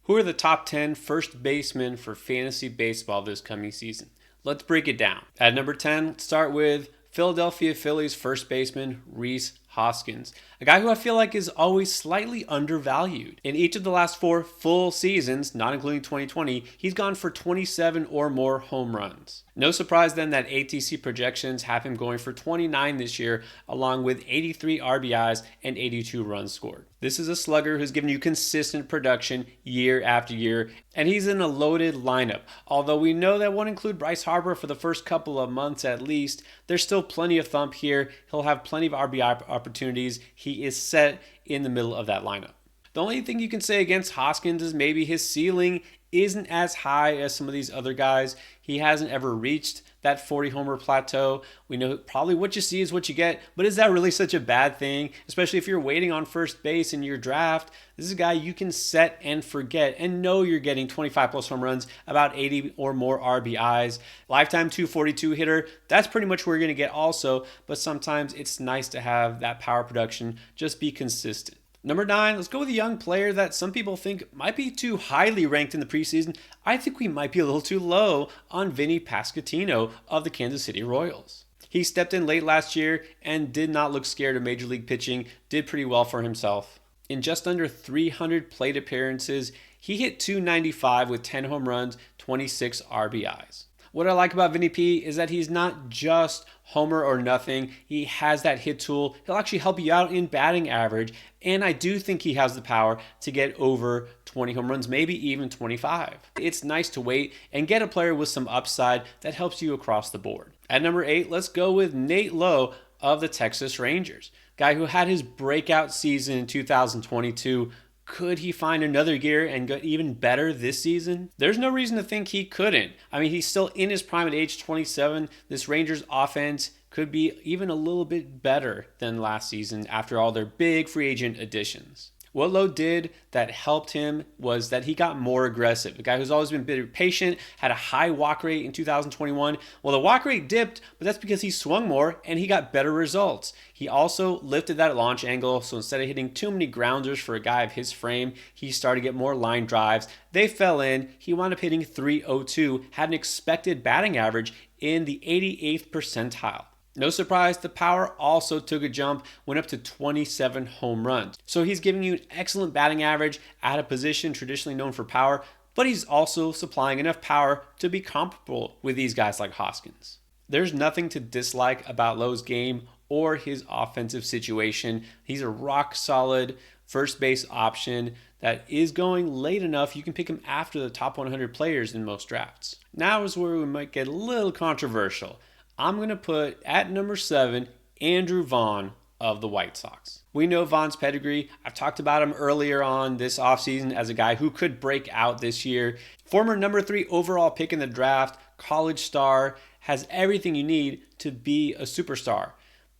Who are the top 10 first basemen for fantasy baseball this coming season? Let's break it down. At number 10, let's start with Philadelphia Phillies first baseman Rhys Hoskins, a guy who I feel like is always slightly undervalued. In each of the last 4 full seasons, not including 2020, he's gone for 27 or more home runs. No surprise then that ATC projections have him going for 29 this year, along with 83 RBIs and 82 runs scored. This is a slugger who's given you consistent production year after year, and he's in a loaded lineup. Although we know that won't include Bryce Harper for the first couple of months at least, there's still plenty of thump here. He'll have plenty of RBI opportunities. He is set in the middle of that lineup. The only thing you can say against Hoskins is maybe his ceiling isn't as high as some of these other guys. He hasn't ever reached that 40 homer plateau. We know probably what you see is what you get, but is that really such a bad thing? Especially if you're waiting on first base in your draft. This is a guy you can set and forget and know you're getting 25 plus home runs, about 80 or more RBIs. Lifetime 242 hitter, that's pretty much where you're going to get also, but sometimes it's nice to have that power production just be consistent. Number 9, let's go with a young player that some people think might be too highly ranked in the preseason. I think we might be a little too low on Vinny Pasquantino of the Kansas City Royals. He stepped in late last year and did not look scared of major league pitching, did pretty well for himself. In just under 300 plate appearances, he hit .295 with 10 home runs, 26 RBIs. What I like about Vinny P is that he's not just homer or nothing. He has that hit tool. He'll actually help you out in batting average. And I do think he has the power to get over 20 home runs, maybe even 25. It's nice to wait and get a player with some upside that helps you across the board. At number 8, let's go with Nate Lowe of the Texas Rangers. Guy who had his breakout season in 2022. Could he find another gear and get even better this season? There's no reason to think he couldn't. I mean, he's still in his prime at age 27. This Rangers offense could be even a little bit better than last season after all their big free agent additions. What Lowe did that helped him was that he got more aggressive. A guy who's always been very patient, had a high walk rate in 2021. Well, the walk rate dipped, but that's because he swung more and he got better results. He also lifted that launch angle, so instead of hitting too many grounders for a guy of his frame, he started to get more line drives. They fell in. He wound up hitting .302, had an expected batting average in the 88th percentile. No surprise, the power also took a jump, went up to 27 home runs. So he's giving you an excellent batting average at a position traditionally known for power, but he's also supplying enough power to be comparable with these guys like Hoskins. There's nothing to dislike about Lowe's game or his offensive situation. He's a rock solid first base option that is going late enough you can pick him after the top 100 players in most drafts. Now is where we might get a little controversial. I'm going to put at number 7, Andrew Vaughn of the White Sox. We know Vaughn's pedigree. I've talked about him earlier on this offseason as a guy who could break out this year. Former number 3 overall pick in the draft, college star, has everything you need to be a superstar.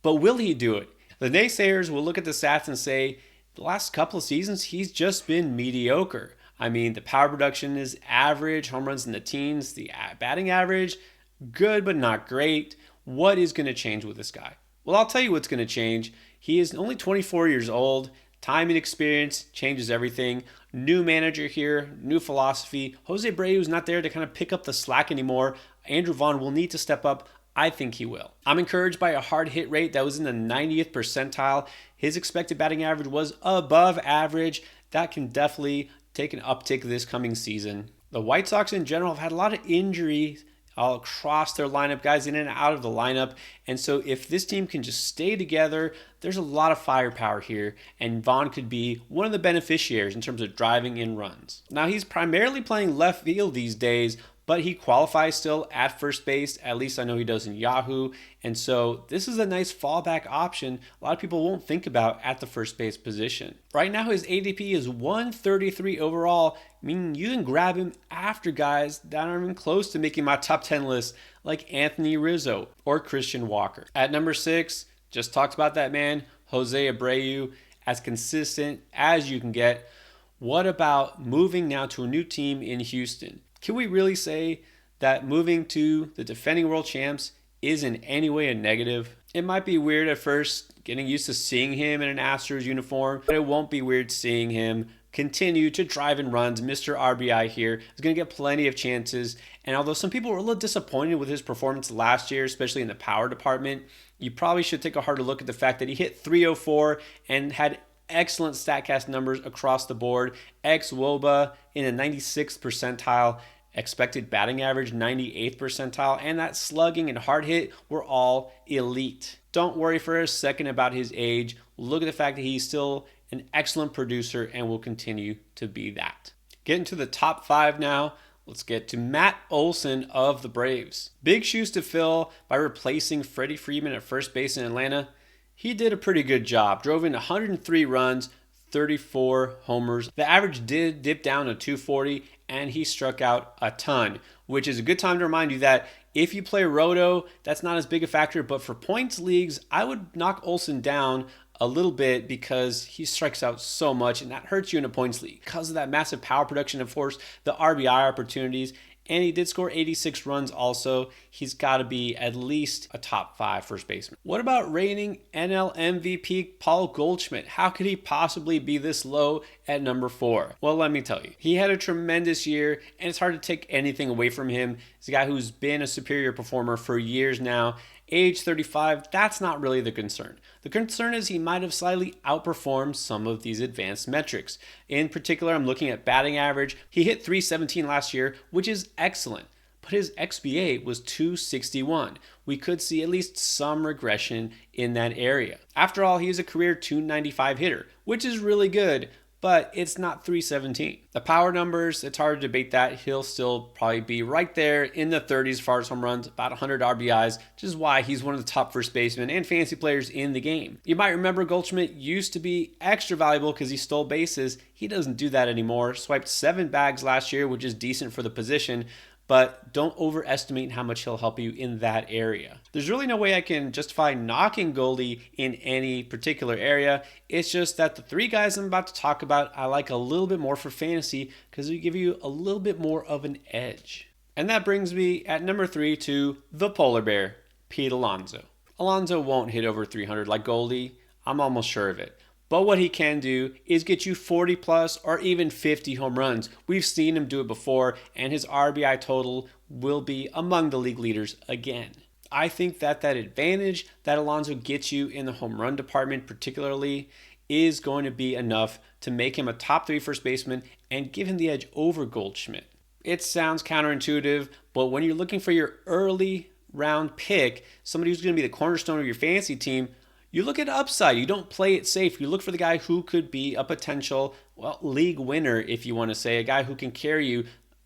But will he do it? The naysayers will look at the stats and say, the last couple of seasons, he's just been mediocre. I mean, the power production is average, home runs in the teens, the batting average, good but not great. What is going to change with this guy? Well, I'll tell you what's going to change. He is only 24 years old. Time and experience changes everything. New manager here, new philosophy. Jose Abreu's not there to kind of pick up the slack anymore. Andrew Vaughn will need to step up. I think he will. I'm encouraged by a hard hit rate that was in the 90th percentile. His expected batting average was above average. That can definitely take an uptick this coming season. The White Sox in general have had a lot of injuries all across their lineup, guys in and out of the lineup. And so if this team can just stay together, there's a lot of firepower here, and Vaughn could be one of the beneficiaries in terms of driving in runs. Now, he's primarily playing left field these days, but he qualifies still at first base. At least I know he does in Yahoo. And so this is a nice fallback option a lot of people won't think about at the first base position. Right now his ADP is 133 overall, meaning you can grab him after guys that aren't even close to making my top 10 list, like Anthony Rizzo or Christian Walker. At number 6, just talked about that man, Jose Abreu, as consistent as you can get. What about moving now to a new team in Houston? Can we really say that moving to the defending world champs is in any way a negative? It might be weird at first getting used to seeing him in an Astros uniform, but it won't be weird seeing him continue to drive in runs. Mr. RBI here is going to get plenty of chances. And although some people were a little disappointed with his performance last year, especially in the power department, you probably should take a harder look at the fact that he hit 304 and had excellent StatCast numbers across the board. Ex-WOBA in the 96th percentile, expected batting average 98th percentile, and that slugging and hard hit were all elite. Don't worry for a second about his age. Look at the fact that he's still an excellent producer and will continue to be that. Getting to the top 5 now. Let's get to Matt Olson of the Braves. Big shoes to fill by replacing Freddie Freeman at first base in Atlanta. He did a pretty good job. Drove in 103 runs, 34 homers. The average did dip down to 240, and he struck out a ton, which is a good time to remind you that if you play Roto, that's not as big a factor, but for points leagues, I would knock Olson down a little bit because he strikes out so much, and that hurts you in a points league. Because of that massive power production, of course, the RBI opportunities, and he did score 86 runs also. He's got to be at least a top 5 first baseman. What about reigning NL MVP Paul Goldschmidt? How could he possibly be this low at number 4? Well, let me tell you. He had a tremendous year, and it's hard to take anything away from him. He's a guy who's been a superior performer for years now. Age 35, that's not really the concern. The concern is he might have slightly outperformed some of these advanced metrics. In particular, I'm looking at batting average. He hit 317 last year, which is excellent, but his XBA was 261. We could see at least some regression in that area. After all, he is a career 295 hitter, which is really good, but it's not 317. The power numbers, it's hard to debate that. He'll still probably be right there in the 30s as far as home runs, about 100 RBIs, which is why he's one of the top first basemen and fantasy players in the game. You might remember Goldschmidt used to be extra valuable because he stole bases. He doesn't do that anymore. Swiped 7 bags last year, which is decent for the position, but don't overestimate how much he'll help you in that area. There's really no way I can justify knocking Goldie in any particular area. It's just that the 3 guys I'm about to talk about, I like a little bit more for fantasy because they give you a little bit more of an edge. And that brings me at number 3 to the polar bear, Pete Alonso. Alonso won't hit over 300 like Goldie. I'm almost sure of it. But what he can do is get you 40 plus or even 50 home runs. We've seen him do it before, and his RBI total will be among the league leaders again. I think that advantage that Alonso gets you in the home run department particularly is going to be enough to make him a top 3 first baseman and give him the edge over Goldschmidt. It sounds counterintuitive, but when you're looking for your early round pick, somebody who's going to be the cornerstone of your fantasy team, you look at upside. You don't play it safe. You look for the guy who could be a potential, league winner, if you want to say, a guy who can carry you.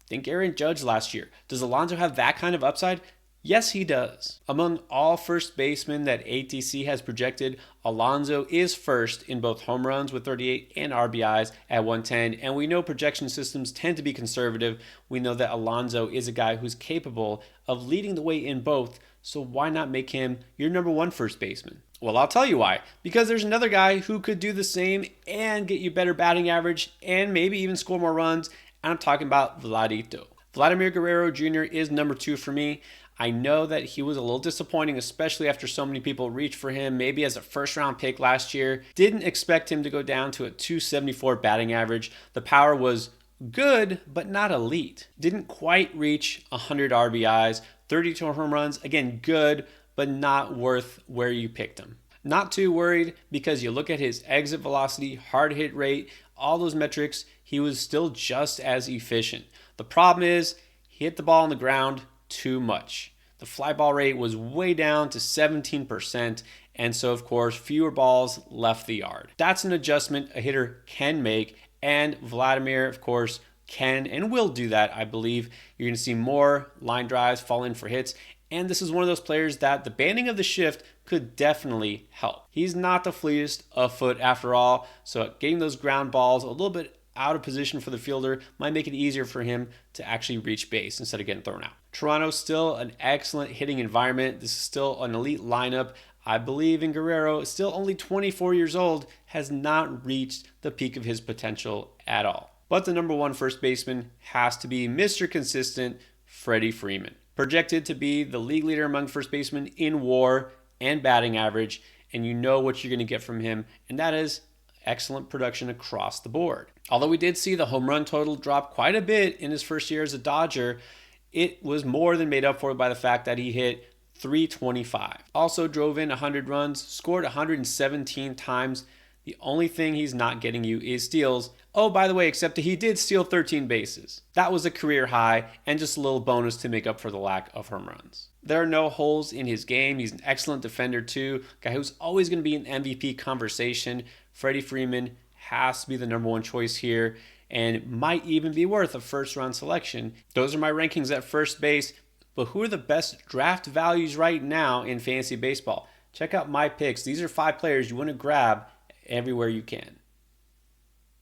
Think Aaron Judge last year. Does Alonso have that kind of upside? Yes, he does. Among all first basemen that ATC has projected, Alonso is first in both home runs with 38 and RBIs at 110. And we know projection systems tend to be conservative. We know that Alonso is a guy who's capable of leading the way in both. So why not make him your number 1 first baseman? Well, I'll tell you why. Because there's another guy who could do the same and get you better batting average and maybe even score more runs. And I'm talking about Vladito. Vladimir Guerrero Jr. is number 2 for me. I know that he was a little disappointing, especially after so many people reached for him, maybe as a first round pick last year. Didn't expect him to go down to a 274 batting average. The power was good, but not elite. Didn't quite reach 100 RBIs, 32 home runs. Again, good, but not worth where you picked him. Not too worried because you look at his exit velocity, hard hit rate, all those metrics, he was still just as efficient. The problem is he hit the ball on the ground too much. The fly ball rate was way down to 17%, and so of course fewer balls left the yard. That's an adjustment a hitter can make, and Vladimir, of course, can and will do that. I believe you're going to see more line drives fall in for hits, and this is one of those players that the banning of the shift could definitely help. He's not the fleetest of foot after all, so getting those ground balls a little bit out of position for the fielder might make it easier for him to actually reach base instead of getting thrown out. Toronto's still an excellent hitting environment. This is still an elite lineup. I believe in Guerrero, still only 24 years old, has not reached the peak of his potential at all. But the number 1 first baseman has to be Mr. Consistent, Freddie Freeman. Projected to be the league leader among first basemen in WAR and batting average, and you know what you're going to get from him, and that is excellent production across the board. Although we did see the home run total drop quite a bit in his first year as a Dodger, it was more than made up for by the fact that he hit 325. Also drove in 100 runs, scored 117 times. The only thing he's not getting you is steals. Oh, by the way, except that he did steal 13 bases. That was a career high and just a little bonus to make up for the lack of home runs. There are no holes in his game. He's an excellent defender too. Guy who's always going to be in MVP conversation. Freddie Freeman has to be the number one choice here and might even be worth a first round selection. Those are my rankings at first base. But who are the best draft values right now in fantasy baseball? Check out my picks. These are 5 players you want to grab everywhere you can.